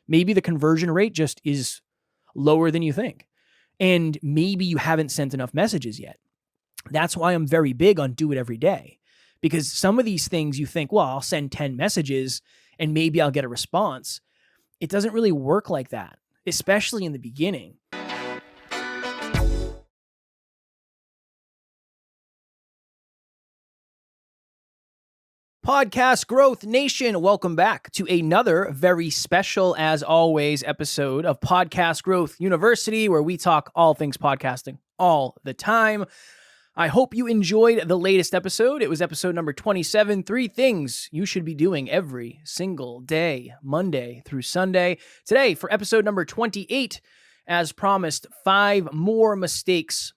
Maybe the conversion rate just is lower than you think. And maybe you haven't sent enough messages yet. That's why I'm very big on do it every day. Because some of these things you think, well, I'll send 10 messages and maybe I'll get a response. It doesn't really work like that, especially in the beginning. Podcast Growth Nation, welcome back to another very special, as always, episode of Podcast Growth University, where we talk all things podcasting all the time. I hope you enjoyed the latest episode. It was episode number 27, 3 things you should be doing every single day, Monday through Sunday. Today, for episode number 28, as promised, 5 more mistakes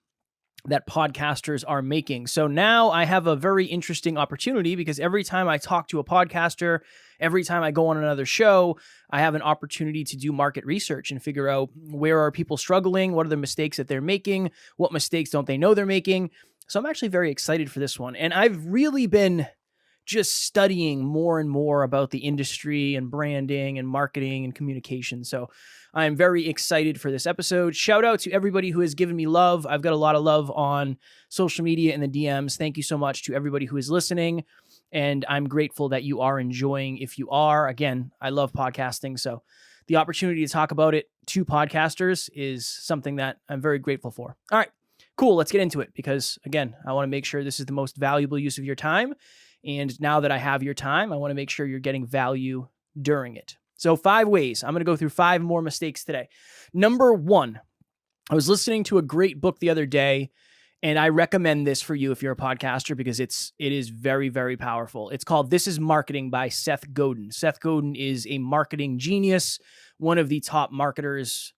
that podcasters are making. So now I have a very interesting opportunity because every time I talk to a podcaster, every time I go on another show, I have an opportunity to do market research and figure out where are people struggling, what are the mistakes that they're making, what mistakes don't they know they're making. So I'm actually very excited for this one. And I've really been just studying more and more about the industry and branding and marketing and communication. So I'm very excited for this episode. Shout out to everybody who has given me love. I've got a lot of love on social media and the DMs. Thank you so much to everybody who is listening. And I'm grateful that you are enjoying. If you are, again, I love podcasting. So the opportunity to talk about it to podcasters is something that I'm very grateful for. All right, cool. Let's get into it because, again, I want to make sure this is the most valuable use of your time. And now that I have your time, I want to make sure you're getting value during it. So 5 ways. I'm going to go through 5 more mistakes today. Number 1, I was listening to a great book the other day, and I recommend this for you if you're a podcaster because it is very, very powerful. It's called This is Marketing by Seth Godin. Seth Godin is a marketing genius, one of the top marketers.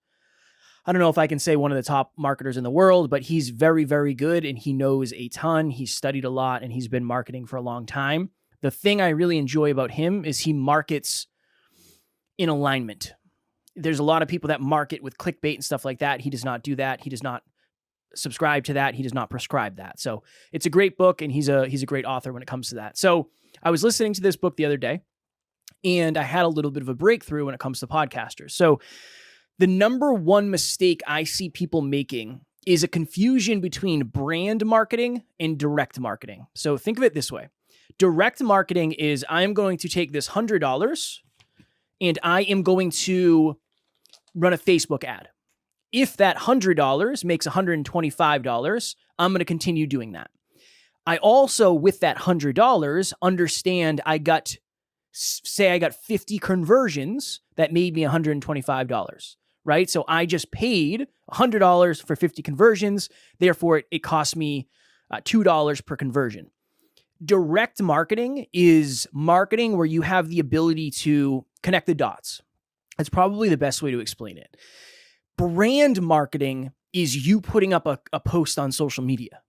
I don't know if I can say one of the top marketers in the world, but he's very, very good and he knows a ton. He's studied a lot and he's been marketing for a long time. The thing I really enjoy about him is he markets in alignment. There's a lot of people that market with clickbait and stuff like that. He does not do that. He does not subscribe to that. He does not prescribe that. So it's a great book and he's a great author when it comes to that. So I was listening to this book the other day and I had a little bit of a breakthrough when it comes to podcasters. So the number 1 mistake I see people making is a confusion between brand marketing and direct marketing. So think of it this way. Direct marketing is I'm going to take this $100 and I am going to run a Facebook ad. If that $100 makes $125, I'm going to continue doing that. I also, with that $100, understand I got 50 conversions that made me $125, right? So I just paid $100 for 50 conversions. Therefore, it cost me $2 per conversion. Direct marketing is marketing where you have the ability to connect the dots. That's probably the best way to explain it. Brand marketing is you putting up a post on social media.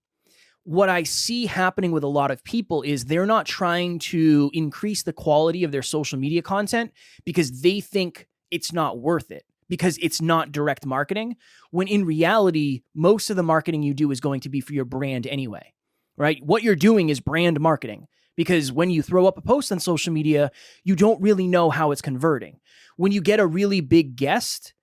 What I see happening with a lot of people is they're not trying to increase the quality of their social media content because they think it's not worth it, because it's not direct marketing, when in reality, most of the marketing you do is going to be for your brand anyway. Right? What you're doing is brand marketing because when you throw up a post on social media, you don't really know how it's converting. When you get a really big guest,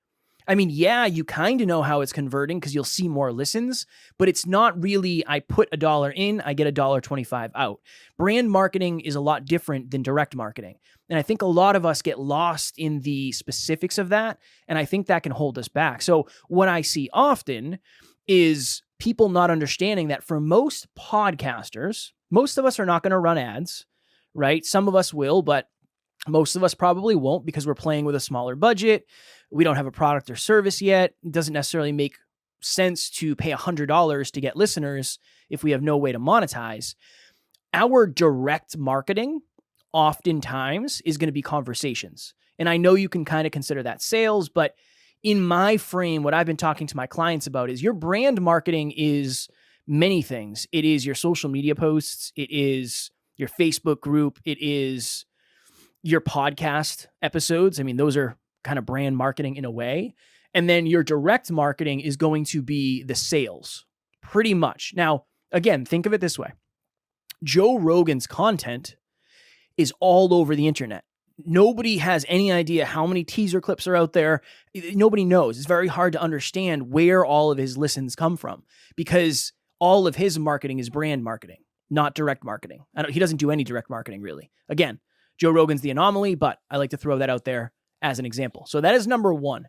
I mean, yeah, you kind of know how it's converting because you'll see more listens, but it's not really, I put $1 in, I get $1.25 out. Brand marketing is a lot different than direct marketing. And I think a lot of us get lost in the specifics of that. And I think that can hold us back. So what I see often is people not understanding that for most podcasters, most of us are not going to run ads, right? Some of us will, but most of us probably won't because we're playing with a smaller budget. We don't have a product or service yet. It doesn't necessarily make sense to pay $100 to get listeners if we have no way to monetize. Our direct marketing oftentimes is going to be conversations. And I know you can kind of consider that sales, but in my frame, what I've been talking to my clients about is your brand marketing is many things. It is your social media posts. It is your Facebook group. It is your podcast episodes. I mean, those are kind of brand marketing in a way. And then your direct marketing is going to be the sales, pretty much. Now, again, think of it this way. Joe Rogan's content is all over the internet. nobody has any idea how many teaser clips are out there. Nobody knows. It's very hard to understand where all of his listens come from because all of his marketing is brand marketing, not direct marketing. He doesn't do any direct marketing, really. Again, Joe Rogan's the anomaly, but I like to throw that out there as an example. So that is number one.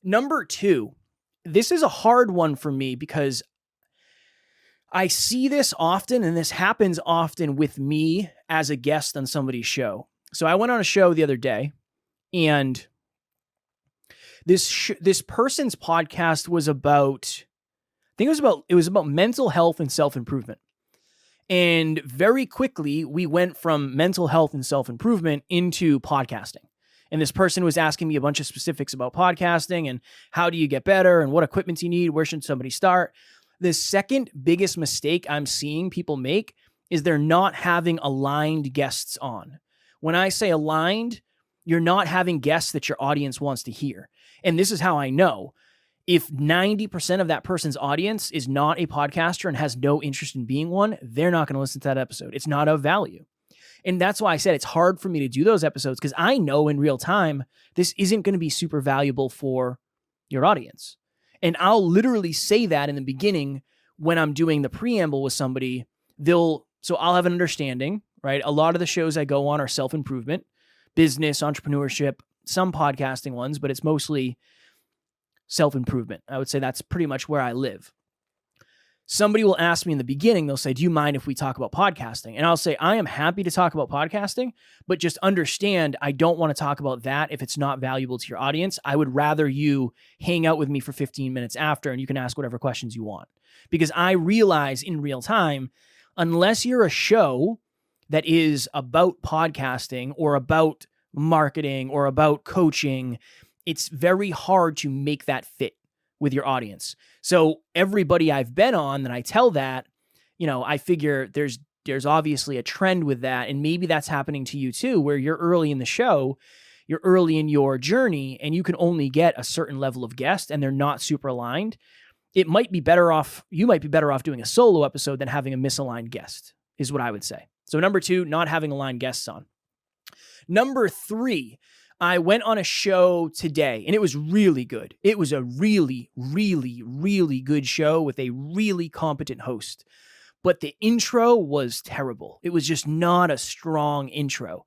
Number two, this is a hard one for me because I see this often, and this happens often with me as a guest on somebody's show. So I went on a show the other day, and this person's podcast was about, I think it was about mental health and self-improvement. And very quickly, we went from mental health and self-improvement into podcasting. And this person was asking me a bunch of specifics about podcasting and how do you get better and what equipment you need, where should somebody start. The second biggest mistake I'm seeing people make is they're not having aligned guests on. When I say aligned, you're not having guests that your audience wants to hear. And this is how I know. If 90% of that person's audience is not a podcaster and has no interest in being one, they're not going to listen to that episode. It's not of value. And that's why I said it's hard for me to do those episodes because I know in real time, this isn't going to be super valuable for your audience. And I'll literally say that in the beginning when I'm doing the preamble with somebody. So I'll have an understanding, right? A lot of the shows I go on are self-improvement, business, entrepreneurship, some podcasting ones, but it's mostly self-improvement. I would say that's pretty much where I live. Somebody will ask me in the beginning, they'll say, do you mind if we talk about podcasting? And I'll say, I am happy to talk about podcasting, but just understand I don't want to talk about that if it's not valuable to your audience. I would rather you hang out with me for 15 minutes after and you can ask whatever questions you want. Because I realize in real time, unless you're a show that is about podcasting or about marketing or about coaching, it's very hard to make that fit with your audience. So everybody I've been on that I tell that, I figure there's obviously a trend with that. And maybe that's happening to you too, where you're early in the show, you're early in your journey, and you can only get a certain level of guest and they're not super aligned. You might be better off doing a solo episode than having a misaligned guest, is what I would say. So number two, not having aligned guests on. Number three, I went on a show today and it was really good. It was a really, really, really good show with a really competent host. But the intro was terrible. It was just not a strong intro.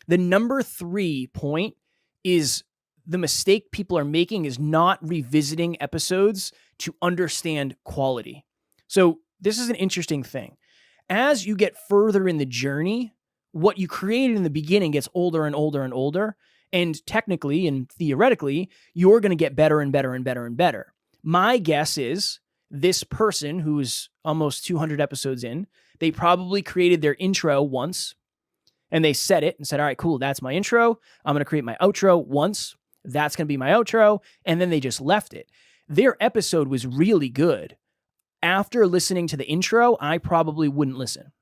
The number 3 point is the mistake people are making is not revisiting episodes to understand quality. So this is an interesting thing. As you get further in the journey, what you created in the beginning gets older and older and older. And technically and theoretically, you're going to get better and better and better and better. My guess is this person who's almost 200 episodes in, they probably created their intro once and they set it and said, all right, cool, that's my intro. I'm going to create my outro once. That's going to be my outro. And then they just left it. Their episode was really good. After listening to the intro, I probably wouldn't listen.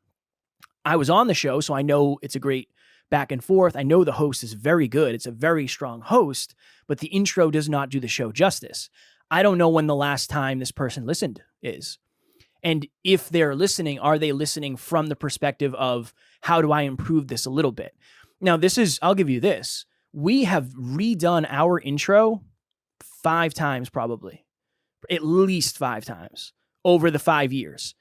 I was on the show, so I know it's a great back and forth. I know the host is very good. It's a very strong host, but the intro does not do the show justice. I don't know when the last time this person listened is. And if they're listening, are they listening from the perspective of how do I improve this a little bit? Now, I'll give you this. We have redone our intro 5 times probably, at least 5 times over the 5 years.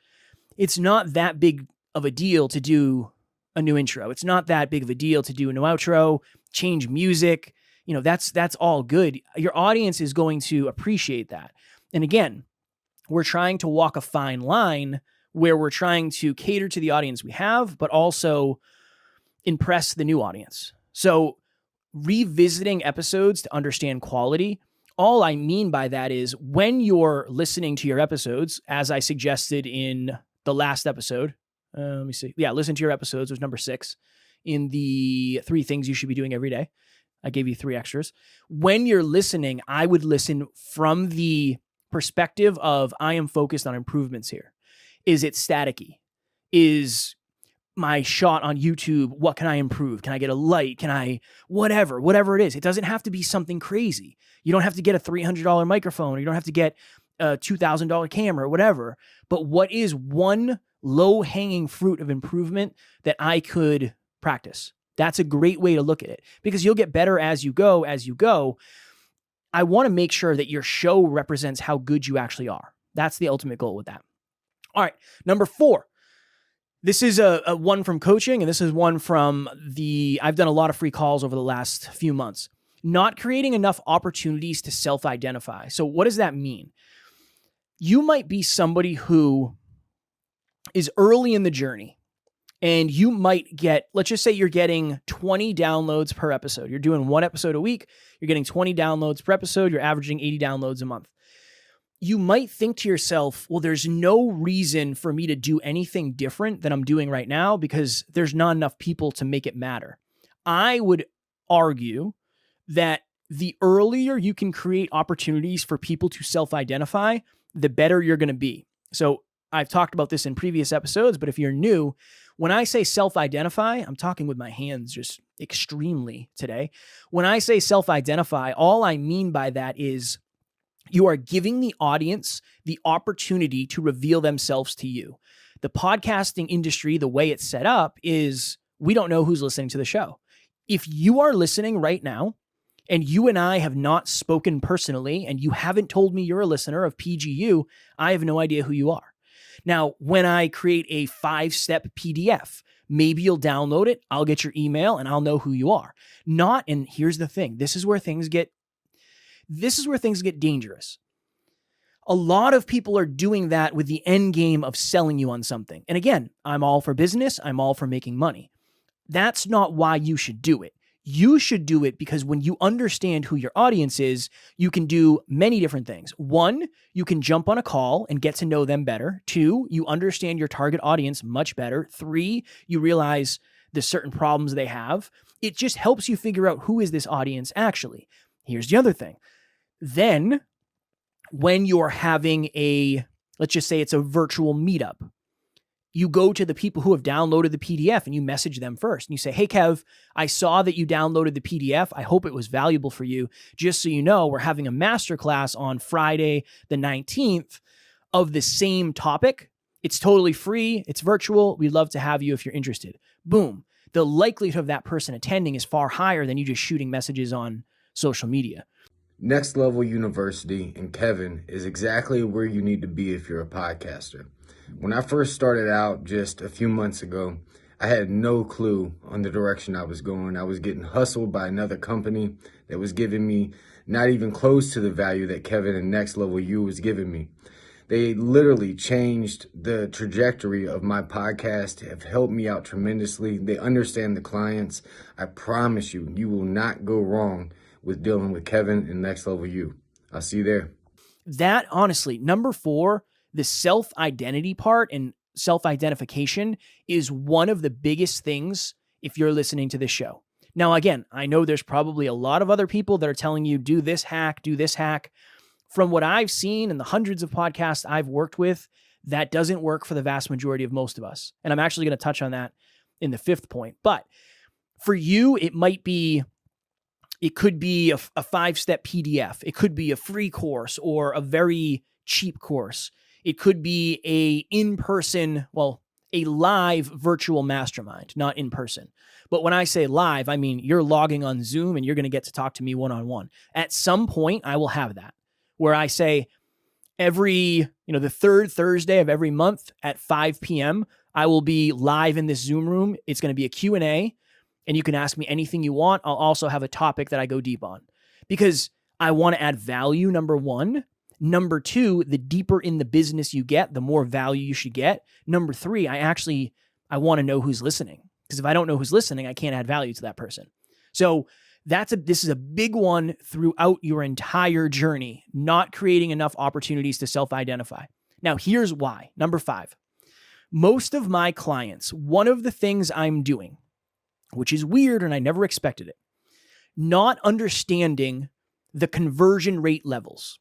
It's not that big of a deal to do a new intro. It's not that big of a deal to do a new outro, change music. That's all good. Your audience is going to appreciate that. And again, we're trying to walk a fine line where we're trying to cater to the audience we have, but also impress the new audience. So revisiting episodes to understand quality, all I mean by that is when you're listening to your episodes, as I suggested in the last episode, let me see. Yeah, listen to your episodes was number 6 in the 3 things you should be doing every day. I gave you 3 extras. When you're listening, I would listen from the perspective of I am focused on improvements here. Is it staticky? Is my shot on YouTube, what can I improve? Can I get a light? Can I, whatever it is. It doesn't have to be something crazy. You don't have to get a $300 microphone. Or you don't have to get a $2,000 camera or whatever. But what is one low-hanging fruit of improvement that I could practice? That's a great way to look at it because you'll get better as you go. I want to make sure that your show represents how good you actually are. That's the ultimate goal with that. All right. Number 4. This is a one from coaching, and this is one from I've done a lot of free calls over the last few months. Not creating enough opportunities to self-identify. So what does that mean? You might be somebody who is early in the journey, and you might get, let's just say you're getting 20 downloads per episode. You're doing one episode a week. You're getting 20 downloads per episode. You're averaging 80 downloads a month. You might think to yourself, well, there's no reason for me to do anything different than I'm doing right now because there's not enough people to make it matter. I would argue that the earlier you can create opportunities for people to self-identify, the better you're going to be. So I've talked about this in previous episodes, but if you're new, when I say self-identify, I'm talking with my hands just extremely today. When I say self-identify, all I mean by that is you are giving the audience the opportunity to reveal themselves to you. The podcasting industry, the way it's set up is we don't know who's listening to the show. If you are listening right now and you and I have not spoken personally and you haven't told me you're a listener of PGU, I have no idea who you are. Now, when I create a 5-step PDF, maybe you'll download it, I'll get your email, and I'll know who you are. And here's the thing, this is where things get dangerous. A lot of people are doing that with the end game of selling you on something. And again, I'm all for business. I'm all for making money. That's not why you should do it. You should do it because when you understand who your audience is, you can do many different things. 1, you can jump on a call and get to know them better. 2, you understand your target audience much better. 3, you realize the certain problems they have. It just helps you figure out who is this audience actually. Here's the other thing. Then when you're having let's just say it's a virtual meetup, you go to the people who have downloaded the PDF and you message them first. And you say, hey, Kev, I saw that you downloaded the PDF. I hope it was valuable for you. Just so you know, we're having a masterclass on Friday, the 19th of the same topic. It's totally free. It's virtual. We'd love to have you if you're interested. Boom. The likelihood of that person attending is far higher than you just shooting messages on social media. Next Level University and Kevin is exactly where you need to be if you're a podcaster. When I first started out just a few months ago, I had no clue on the direction I was going. I was getting hustled by another company that was giving me not even close to the value that Kevin and Next Level U was giving me. They literally changed the trajectory of my podcast, have helped me out tremendously. They understand the clients. I promise you, you will not go wrong with dealing with Kevin and Next Level U. I'll see you there. That honestly, number 4, the self-identity part and self-identification is one of the biggest things if you're listening to this show. Now, again, I know there's probably a lot of other people that are telling you, do this hack. From what I've seen and the hundreds of podcasts I've worked with, that doesn't work for the vast majority of most of us. And I'm actually going to touch on that in the 5th point. But for you, it could be a 5-step PDF. It could be a free course or a very cheap course. It could be a live virtual mastermind, not in person. But when I say live, I mean you're logging on Zoom and you're going to get to talk to me one-on-one. At some point, I will have that where I say the 3rd Thursday of every month at 5 p.m., I will be live in this Zoom room. It's going to be a Q&A. And you can ask me anything you want. I'll also have a topic that I go deep on because I want to add value, number 1. Number 2, the deeper in the business you get, the more value you should get. Number 3, I want to know who's listening because if I don't know who's listening, I can't add value to that person. So this is a big one throughout your entire journey, not creating enough opportunities to self-identify. Now, here's why. Number 5, most of my clients, one of the things I'm doing, which is weird and I never expected it, not understanding the conversion rate levels.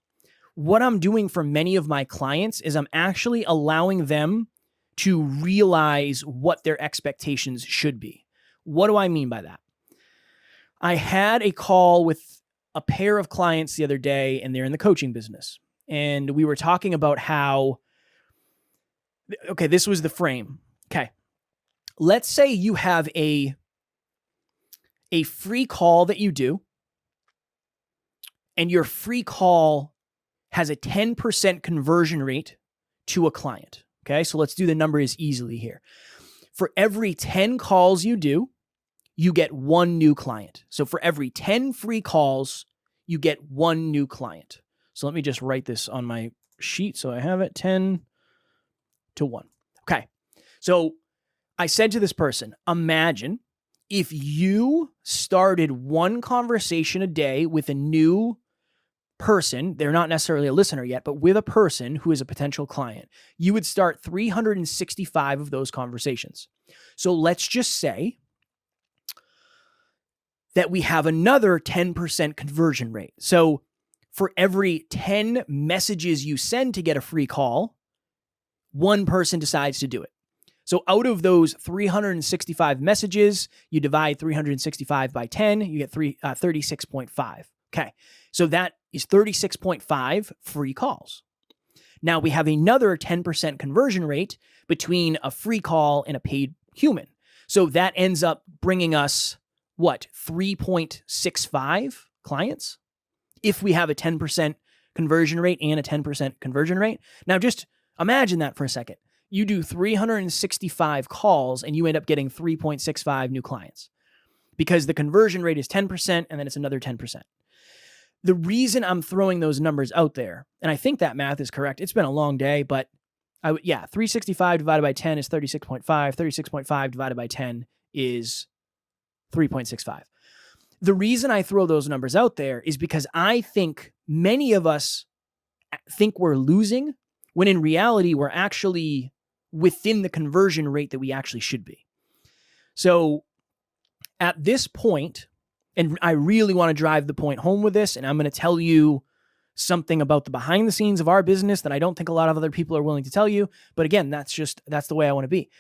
What I'm doing for many of my clients is I'm actually allowing them to realize what their expectations should be. What do I mean by that? I had a call with a pair of clients the other day, and they're in the coaching business. And we were talking about how, this was the frame. Okay. Let's say you have a a free call that you do, and your free call has a 10% conversion rate to a client. Okay, so let's do the numbers easily here. For every 10 calls you do, you get one new client. So for every 10 free calls, you get one new client. So let me just write this on my sheet so I have it, 10 to 1. Okay, so I said to this person, imagine if you started one conversation a day with a new person, they're not necessarily a listener yet, but with a person who is a potential client, you would start 365 of those conversations. So let's just say that we have another 10% conversion rate. So for every 10 messages you send to get a free call, one person decides to do it. So out of those 365 messages, you divide 365 by 10, you get 36.5. Okay, so that is 36.5 free calls. Now we have another 10% conversion rate between a free call and a paid human. So that ends up bringing us, 3.65 clients if we have a 10% conversion rate and a 10% conversion rate. Now just imagine that for a second. You do 365 calls and you end up getting 3.65 new clients because the conversion rate is 10% and then it's another 10%. The reason I'm throwing those numbers out there, and I think that math is correct, it's been a long day, but 365 divided by 10 is 36.5. 36.5 divided by 10 is 3.65. The reason I throw those numbers out there is because I think many of us think we're losing when in reality we're actually within the conversion rate that we actually should be. So at this point, and I really want to drive the point home with this, and I'm going to tell you something about the behind the scenes of our business that I don't think a lot of other people are willing to tell you. But again, that's the way I want to be.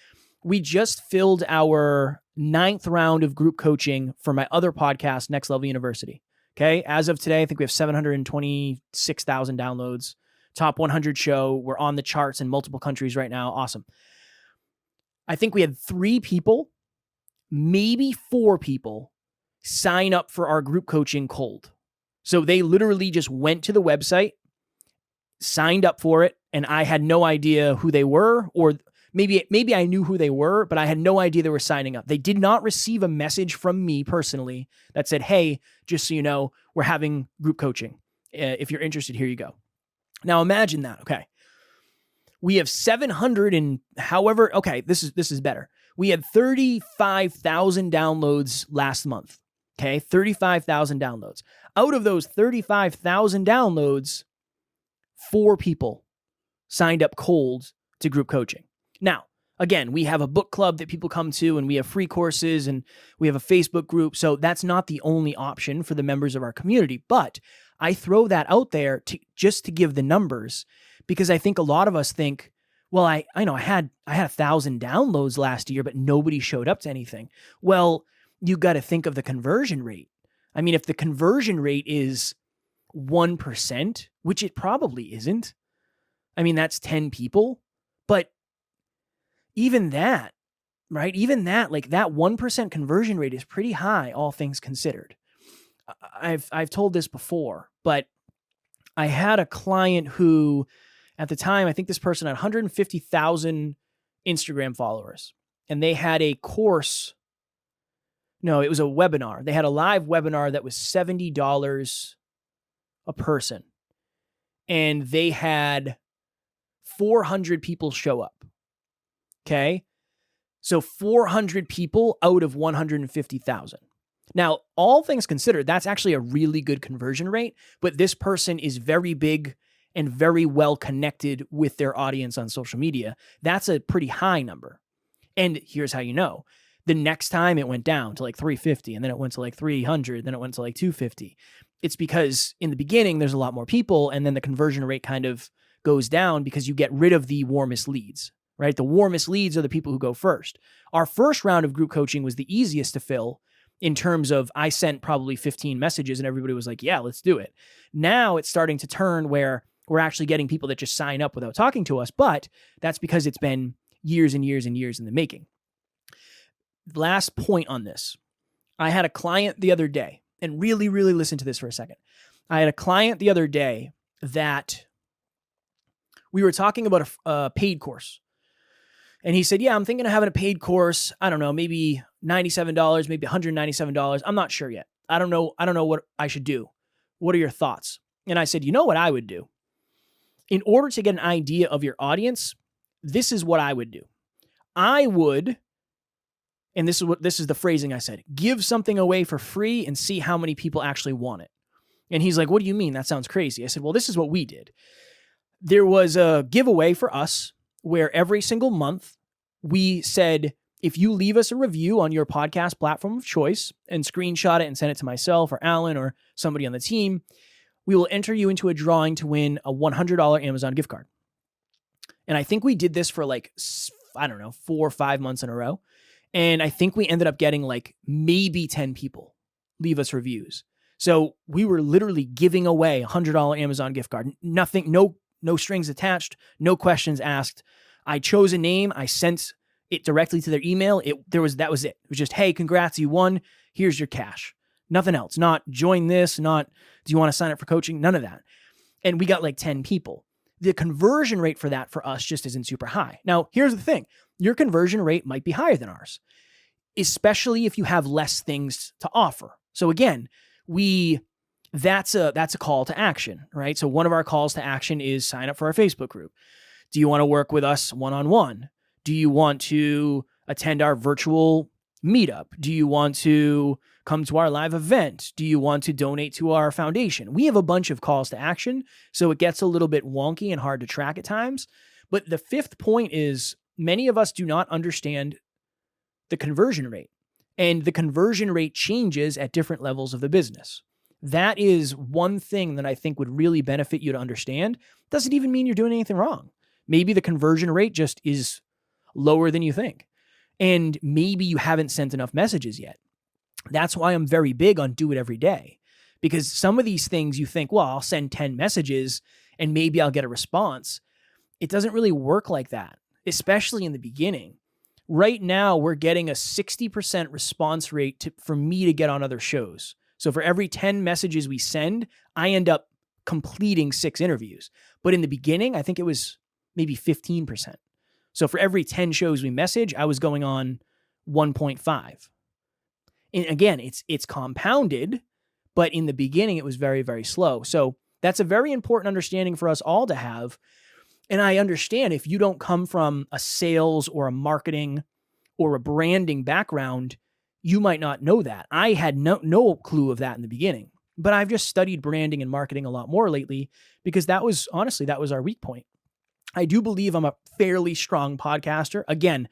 We just filled our 9th round of group coaching for my other podcast, Next Level University. Okay. As of today, I think we have 726,000 downloads, top 100 show. We're on the charts in multiple countries right now. Awesome. I think we had 3 people, maybe 4 people sign up for our group coaching cold. So they literally just went to the website, signed up for it, and I had no idea who they were, or maybe I knew who they were, but I had no idea they were signing up. They did not receive a message from me personally that said, hey, just so you know, we're having group coaching. If you're interested, here you go. Now imagine that. Okay. We have 700 and however, okay, this is better. We had 35,000 downloads last month. Okay. 35,000 downloads. Out of those 35,000 downloads, 4 people signed up cold to group coaching. Now, again, we have a book club that people come to, and we have free courses, and we have a Facebook group. So that's not the only option for the members of our community. But I throw that out there just to give the numbers, because I think a lot of us think, well, I know I had 1,000 downloads last year, but nobody showed up to anything. Well, you got to think of the conversion rate. I mean, if the conversion rate is 1%, which it probably isn't, I mean, that's 10 people, but even that, right? Even that, like that 1% conversion rate is pretty high, all things considered. I've told this before, but I had a client who, at the time, I think this person had 150,000 Instagram followers, and they had a course. No, it was a webinar. They had a live webinar that was $70 a person, and they had 400 people show up. Okay. So 400 people out of 150,000. Now, all things considered, that's actually a really good conversion rate, but this person is very big and very well connected with their audience on social media. That's a pretty high number. And here's how you know. The next time it went down to like 350, and then it went to like 300, then it went to like 250. It's because in the beginning, there's a lot more people, and then the conversion rate kind of goes down because you get rid of the warmest leads. Right? The warmest leads are the people who go first. Our first round of group coaching was the easiest to fill in terms of I sent probably 15 messages and everybody was like, yeah, let's do it. Now it's starting to turn where we're actually getting people that just sign up without talking to us, but that's because it's been years and years and years in the making. Last point on this. I had a client the other day, and really, really listen to this for a second. I had a client the other day that we were talking about a paid course. And he said, yeah, I'm thinking of having a paid course. I don't know, maybe $97, maybe $197. I'm not sure yet. I don't know what I should do. What are your thoughts? And I said, you know what I would do? In order to get an idea of your audience, this is what I would do. I would, and this is the phrasing I said, give something away for free and see how many people actually want it. And he's like, what do you mean? That sounds crazy. I said, well, this is what we did. There was a giveaway for us where every single month we said, if you leave us a review on your podcast platform of choice and screenshot it and send it to myself or Alan or somebody on the team, we will enter you into a drawing to win a $100 Amazon gift card. And I think we did this for 4 or 5 months in a row. And I think we ended up getting maybe 10 people leave us reviews. So we were literally giving away a $100 Amazon gift card. Nothing, no strings attached, no questions asked. I chose a name. I sent it directly to their email. That was it. It was just, hey, congrats, you won. Here's your cash. Nothing else. Not join this, not do you want to sign up for coaching? None of that. And we got 10 people. The conversion rate for that for us just isn't super high. Now, here's the thing. Your conversion rate might be higher than ours, especially if you have less things to offer. So again, that's a call to action, right? So one of our calls to action is sign up for our Facebook group. Do you want to work with us one-on-one? Do you want to attend our virtual meetup? Do you want to come to our live event? Do you want to donate to our foundation? We have a bunch of calls to action, so it gets a little bit wonky and hard to track at times. But the fifth point is many of us do not understand the conversion rate, and the conversion rate changes at different levels of the business. That is one thing that I think would really benefit you to understand. Doesn't even mean you're doing anything wrong. Maybe the conversion rate just is lower than you think. And maybe you haven't sent enough messages yet. That's why I'm very big on do it every day. Because some of these things you think, well, I'll send 10 messages and maybe I'll get a response. It doesn't really work like that, especially in the beginning. Right now, we're getting a 60% response rate for me to get on other shows. So for every 10 messages we send, I end up completing 6 interviews. But in the beginning, I think it was maybe 15%. So for every 10 shows we message, I was going on 1.5. And again, it's compounded, but in the beginning, it was very, very slow. So that's a very important understanding for us all to have. And I understand if you don't come from a sales or a marketing or a branding background, you might not know that. I had no clue of that in the beginning, but I've just studied branding and marketing a lot more lately because that was our weak point. I do believe I'm a fairly strong podcaster. Again,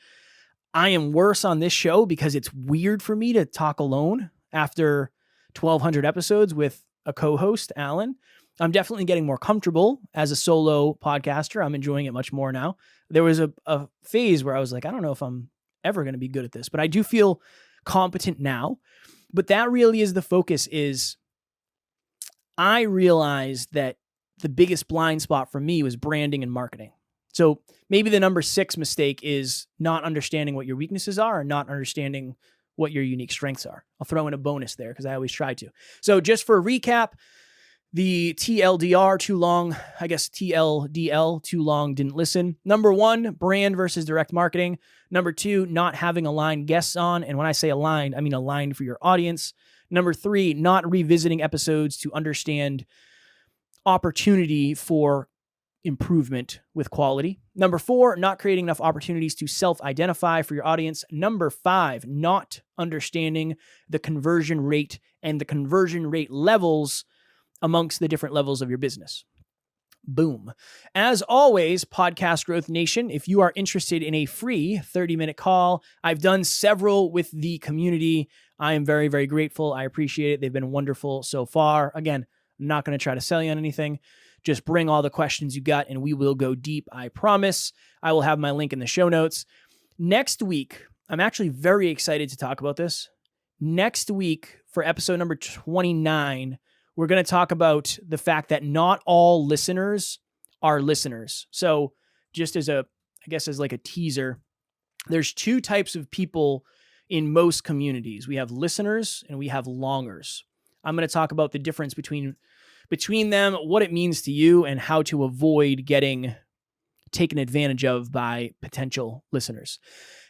I am worse on this show because it's weird for me to talk alone after 1,200 episodes with a co-host, Alan. I'm definitely getting more comfortable as a solo podcaster. I'm enjoying it much more now. There was a phase where I was like, I don't know if I'm ever going to be good at this, but I do feel competent now. But that really is the focus. Is I realized that the biggest blind spot for me was branding and marketing. So maybe the number 6 mistake is not understanding what your weaknesses are and not understanding what your unique strengths are. I'll throw in a bonus there because I always try to. So just for a recap, the TLDR, too long, I guess TLDL, too long, didn't listen. Number 1, brand versus direct marketing. Number 2, not having aligned guests on. And when I say aligned, I mean aligned for your audience. Number 3, not revisiting episodes to understand opportunity for improvement with quality. Number 4, not creating enough opportunities to self-identify for your audience. Number 5, not understanding the conversion rate and the conversion rate levels amongst the different levels of your business. Boom. As always, Podcast Growth Nation, if you are interested in a free 30-minute call, I've done several with the community. I am very, very grateful. I appreciate it. They've been wonderful so far. Again, I'm not going to try to sell you on anything. Just bring all the questions you got and we will go deep. I promise. I will have my link in the show notes. Next week, I'm actually very excited to talk about this. Next week for episode number 29, we're going to talk about the fact that not all listeners are listeners. So just as a teaser, there's 2 types of people in most communities. We have listeners and we have longers. I'm going to talk about the difference between them, what it means to you, and how to avoid getting taken advantage of by potential listeners.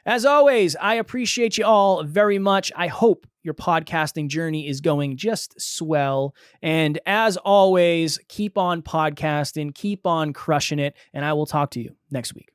As always, I appreciate you all very much. I hope your podcasting journey is going just swell. And as always, keep on podcasting, keep on crushing it, and I will talk to you next week.